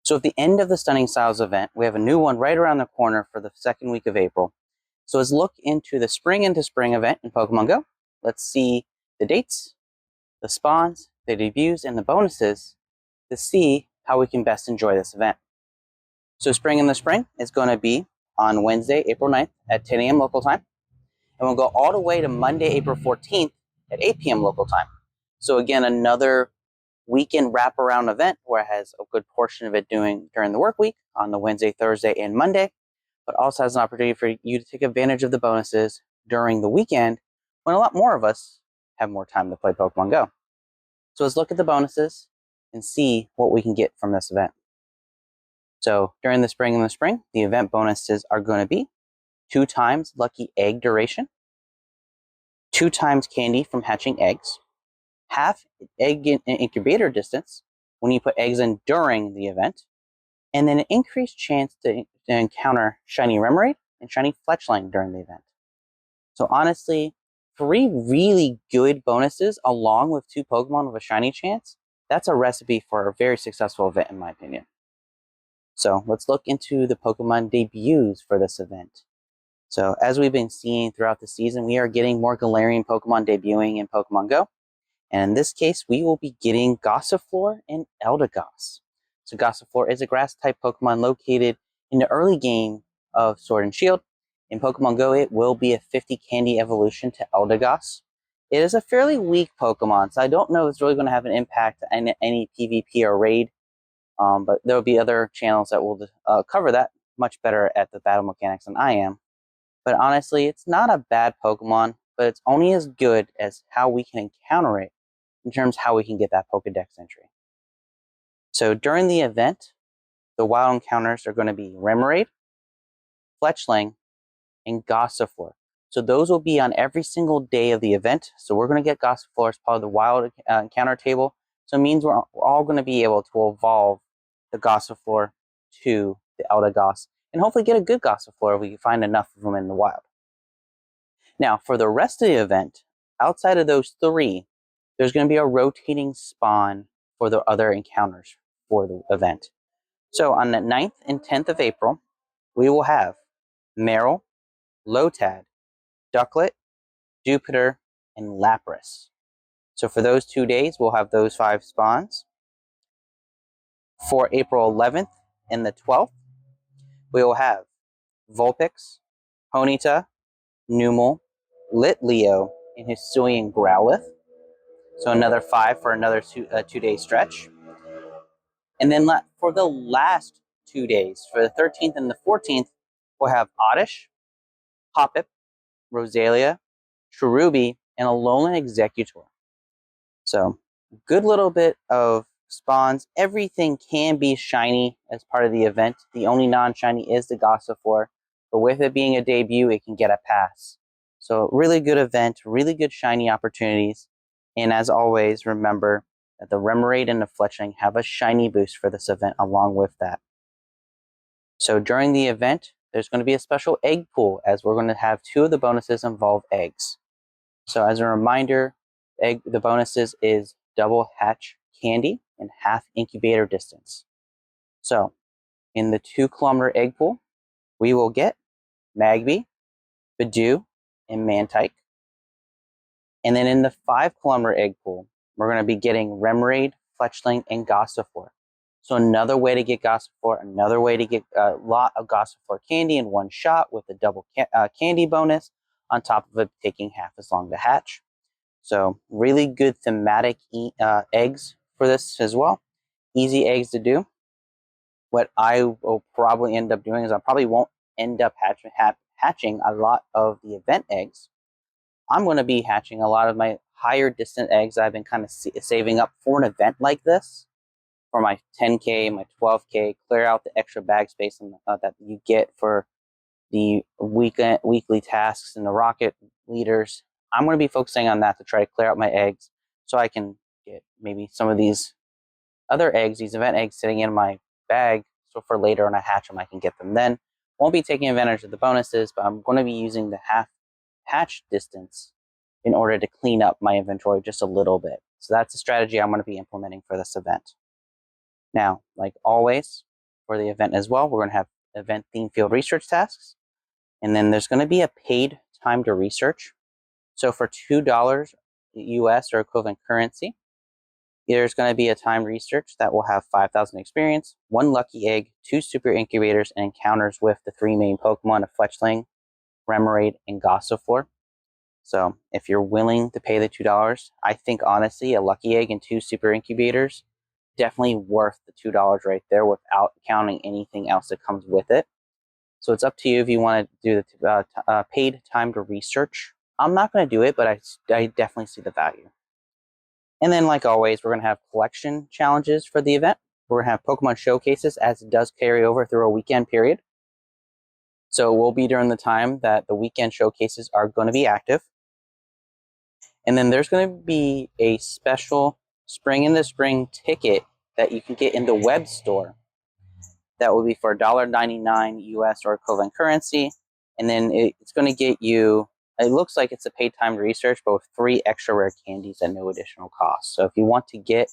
So at the end of the Stunning Styles event, we have a new one right around the corner for the second week of April. So let's look into the Spring into Spring event in Pokemon Go. Let's see the dates, the spawns, the debuts, and the bonuses to see how we can best enjoy this event. So Spring in the Spring is going to be on Wednesday, April 9th at 10 a.m. local time. And we'll go all the way to Monday, April 14th at 8 p.m. local time. So again, another weekend wraparound event where it has a good portion of it doing during the work week on the Wednesday, Thursday, and Monday, but also has an opportunity for you to take advantage of the bonuses during the weekend when a lot more of us have more time to play Pokemon Go. So let's look at the bonuses and see what we can get from this event. So during the Spring the event bonuses are going to be 2 times lucky egg duration, 2 times candy from hatching eggs, half egg incubator distance when you put eggs in during the event, and then an increased chance to encounter shiny Remoraid and shiny Fletchling during the event. So honestly, 3 really good bonuses along with 2 Pokemon with a shiny chance, that's a recipe for a very successful event in my opinion. So let's look into the Pokemon debuts for this event. So as we've been seeing throughout the season, we are getting more Galarian Pokemon debuting in Pokemon Go. And in this case, we will be getting Gossifleur and Eldegoss. So Gossifleur is a grass-type Pokemon located in the early game of Sword and Shield. In Pokemon Go, it will be a 50 candy evolution to Eldegoss. It is a fairly weak Pokemon, so I don't know if it's really going to have an impact on any PvP or raid. But there will be other channels that will cover that much better at the battle mechanics than I am. But honestly, it's not a bad Pokemon, but it's only as good as how we can encounter it in terms of how we can get that Pokedex entry. So during the event, the wild encounters are going to be Remoraid, Fletchling, and Gossifleur. So those will be on every single day of the event. So we're going to get Gossifleur as part of the wild encounter table. So it means we're all going to be able to evolve the Gossifleur to the Eldegoss and hopefully get a good Gossifleur if we can find enough of them in the wild. Now, for the rest of the event, outside of those 3, there's going to be a rotating spawn for the other encounters for the event. So on the 9th and 10th of April, we will have Marill, Lotad, Ducklet, Jupiter, and Lapras. So for those 2 days, we'll have those 5 spawns. For April 11th and the 12th, we will have Vulpix, Ponyta, Numel, Litleo, and Hisuian Growlithe. So another 5 for another 2-day stretch. And then for the last 2 days, for the 13th and the 14th, we'll have Oddish, Hoppip, Rosalia, Cherubi, and Alolan Executor. So good little bit of spawns. Everything can be shiny as part of the event. The only non-shiny is the Gossifleur, but with it being a debut, it can get a pass. So really good event, really good shiny opportunities. And as always, remember that the Remoraid and the Fletchling have a shiny boost for this event along with that. So during the event, there's going to be a special egg pool as we're going to have 2 of the bonuses involve eggs. So as a reminder, the bonuses is double hatch candy and half incubator distance. So in the 2-kilometer egg pool, we will get Magby, Bidoof, and Mantike. And then in the 5-kilometer egg pool, we're going to be getting Remoraid, Fletchling, and Gossifleur. So another way to get Gossifleur, another way to get a lot of Gossifleur candy in one shot with a double candy bonus, on top of it taking half as long to hatch. So really good thematic eggs for this as well. Easy eggs to do. What I will probably end up doing is I probably won't end up hatching a lot of the event eggs. I'm going to be hatching a lot of my higher distant eggs I've been kind of saving up for an event like this. For my 10K, my 12K, clear out the extra bag space that you get for the weekly tasks and the rocket leaders. I'm going to be focusing on that to try to clear out my eggs so I can get maybe some of these other eggs, these event eggs sitting in my bag, so for later when I hatch them, I can get them then. Won't be taking advantage of the bonuses, but I'm going to be using the half hatch distance in order to clean up my inventory just a little bit. So that's a strategy I'm going to be implementing for this event. Now, like always, for the event as well. We're going to have event themed field research tasks. And then there's going to be a paid time to research. So for $2 US or equivalent currency, there's going to be a time research that will have 5,000 experience, 1 lucky egg, 2 super incubators, and encounters with the 3 main Pokemon of Fletchling, Remoraid, and Gossifleur. So if you're willing to pay the $2, I think honestly a lucky egg and 2 super incubators, definitely worth the $2 right there without counting anything else that comes with it. So it's up to you if you want to do the paid time to research. I'm not going to do it, but I definitely see the value. And then, like always, we're going to have collection challenges for the event. We're going to have Pokemon showcases as it does carry over through a weekend period. So it will be during the time that the weekend showcases are going to be active. And then there's going to be a special Spring in the Spring ticket that you can get in the web store. That will be for $1.99 US or equivalent currency. And then it's going to get you, it looks like it's a paid time to research, but with 3 extra rare candies at no additional cost. So if you want to get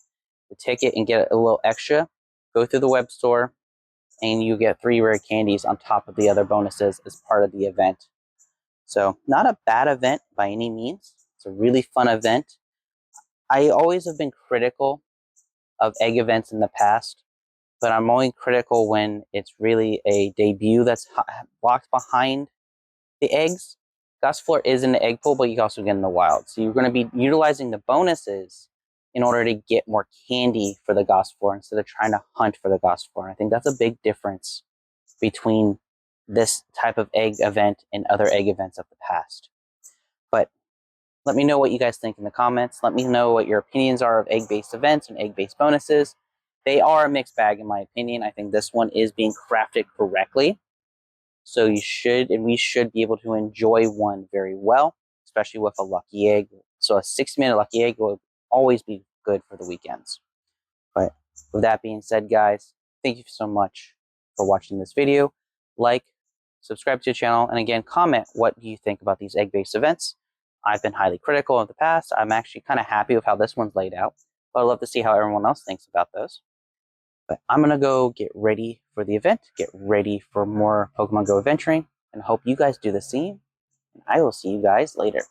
the ticket and get a little extra, go through the web store and you get 3 rare candies on top of the other bonuses as part of the event. So not a bad event by any means. It's a really fun event. I always have been critical of egg events in the past, but I'm only critical when it's really a debut that's locked behind the eggs. Gossifleur is in the egg pool, but you can also get in the wild. So you're going to be utilizing the bonuses in order to get more candy for the Gossifleur instead of trying to hunt for the Gossifleur. I think that's a big difference between this type of egg event and other egg events of the past. But let me know what you guys think in the comments. Let me know what your opinions are of egg-based events and egg-based bonuses. They are a mixed bag in my opinion. I think this one is being crafted correctly. So you should, and we should be able to enjoy one very well, especially with a lucky egg. So a 60-minute lucky egg will always be good for the weekends. But with that being said, guys, thank you so much for watching this video. Like, subscribe to the channel, and again, comment what do you think about these egg-based events. I've been highly critical of the past. I'm actually kind of happy with how this one's laid out, but I'd love to see how everyone else thinks about those. But I'm going to go get ready for the event, get ready for more Pokemon Go adventuring, and hope you guys do the same. And I will see you guys later.